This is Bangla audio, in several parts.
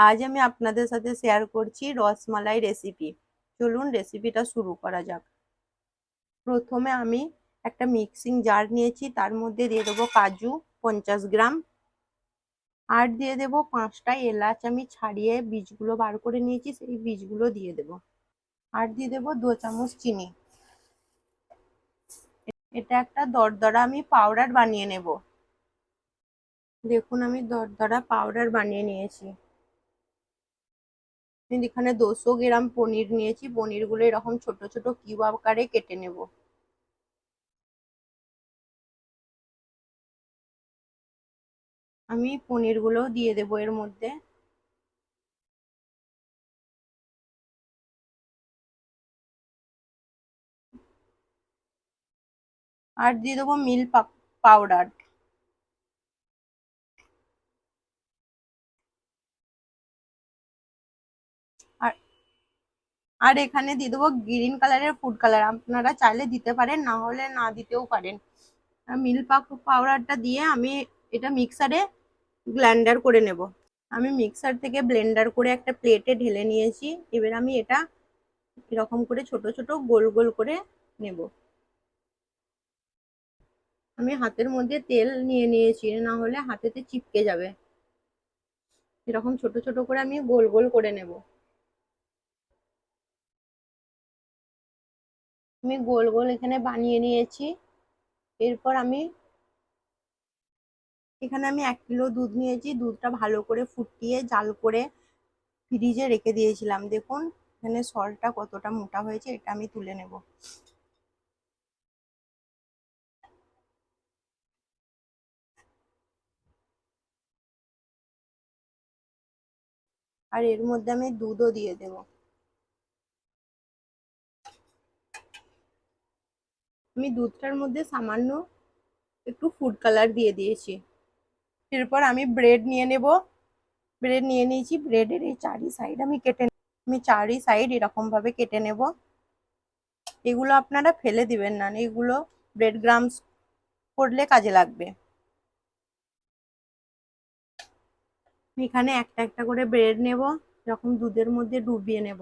আজ আমি আপনাদের সাথে শেয়ার করছি রসমালাই রেসিপি। চলুন রেসিপিটা শুরু করা যাক। প্রথমে আমি একটা মিক্সিং জার নিয়েছি, তার মধ্যে দিয়ে দেবো কাজু 50 গ্রাম, আর দিয়ে দেবো 5টা এলাচ আমি ছাড়িয়ে বীজগুলো বার করে নিয়েছি, সেই বীজগুলো দিয়ে দেবো। আর দিয়ে দেবো 2 চামচ চিনি। এটা একটা দরদরা আমি পাউডার বানিয়ে নেব। দেখুন আমি দরদরা পাউডার বানিয়ে নিয়েছি। এখানে 200 গ্রাম পনির নিয়েছি, পনিরগুলো এরকম ছোট ছোট কিউব আকারে কেটে নেব। আমি পনিরগুলো দিয়ে দেবো এর মধ্যে। আর দিয়ে দেবো মিল্ক পাউডার। আর আর এখানে দিয়ে দেবো গ্রিন কালারের ফুড কালার, আপনারা চাইলে দিতে পারেন, না হলে না দিতেও পারেন। মিল্ক পাউডারটা দিয়ে আমি এটা মিক্সারে ব্লেন্ডার করে নেব। আমি মিক্সার থেকে ব্লেন্ডার করে একটা প্লেটে ঢেলে নিয়েছি। এবার আমি এটা এরকম করে ছোট ছোট গোল গোল করে নেব। আমি হাতের মধ্যে তেল নিয়ে নিয়েছি, না হলে হাতেতে চিপকে যাবে। এরকম ছোট ছোট করে আমি গোল গোল করে নেব। আমি গোল গোল এখানে বানিয়ে নিয়েছি। এরপর আমি এখানে 1 কিলো দুধ নিয়েছি, দুধটা ভালো করে ফুটিয়ে জাল করে ফ্রিজে রেখে দিয়েছিলাম। দেখুন এখানে সরটা কতটা মোটা হয়েছে, এটা আমি তুলে নেব। আর এর মধ্যে আমি দুধও দিয়ে দেব। আমি দুধটার মধ্যে সামান্য একটু ফুড কালার দিয়ে দিয়েছি। এরপর আমি ব্রেড নিয়ে নেব। ব্রেড নিয়ে নিয়েছি, ব্রেডের এই চারি সাইড আমি চারি সাইড এরকম ভাবে কেটে নেব। এগুলো আপনারা ফেলে দিবেন না, এগুলো ব্রেড ক্রাম্বস করলে কাজে লাগবে। এখানে একটা একটা করে ব্রেড নেব, এরকম দুধের মধ্যে ডুবিয়ে নেব।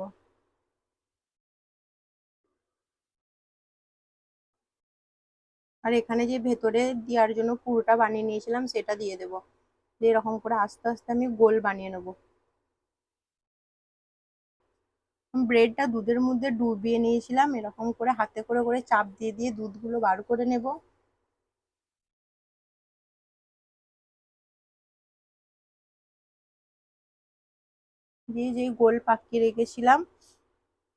আর এখানে যে ভেতরে দেওয়ার জন্য পুরোটা বানিয়ে নিয়েছিলাম সেটা দিয়ে দেব। দিয়ে এরকম করে আস্তে আস্তে আমি গোল বানিয়ে নেব। ব্রেডটা দুধের মধ্যে ডুবিয়ে নিয়েছিলাম, এরকম করে হাতে করে করে চাপ দিয়ে দিয়ে দুধগুলো বার করে নেব। দিয়ে যে গোল পাকিয়ে রেখেছিলাম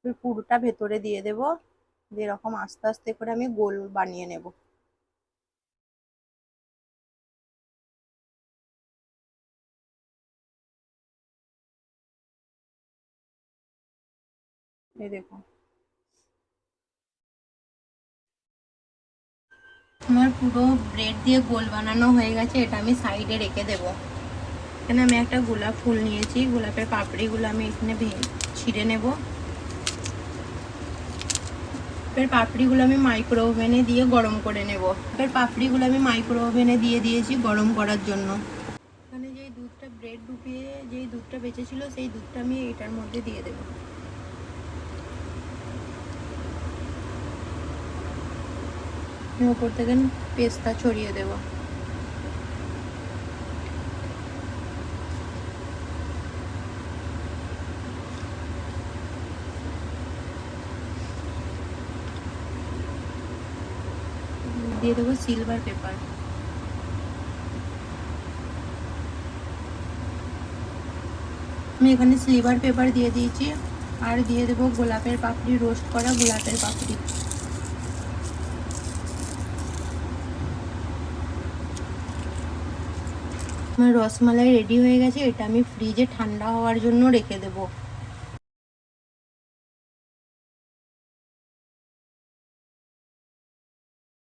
ওই পুরোটা ভেতরে দিয়ে দেব। দিয়ে এরকম আস্তে আস্তে করে আমি গোল বানিয়ে নেব। এই দেখুন আমার পুরো ব্রেড দিয়ে গোল বানানো হয়ে গেছে, এটা আমি সাইডে রেখে দেব। এখানে আমি একটা গোলাপ ফুল নিয়েছি, গোলাপের পাপড়িগুলো আমি এখানে ছিঁড়ে নেব। এবার পাপড়িগুলো আমি মাইক্রো ওভেনে দিয়ে গরম করে নেব। এবার পাপড়িগুলো আমি মাইক্রো ওভেনে দিয়ে দিয়েছি গরম করার জন্য। এখানে যেই দুধটা ব্রেড ডুবিয়ে যেই দুধটা বেঁচেছিল সেই দুধটা আমি এটার মধ্যে দিয়ে দেব। উপর থেকে পেস্তা ছড়িয়ে দেব। দিয়ে দেবো সিলভার পেপার। আমি এখানে সিলভার পেপার দিয়ে দিয়েছি। আর দিয়ে দেবো গোলাপের পাপড়ি, রোস্ট করা গোলাপের পাপড়ি। আমার রসমালাই রেডি হয়ে গেছে, এটা আমি ফ্রিজে ঠান্ডা হওয়ার জন্য রেখে দেবো।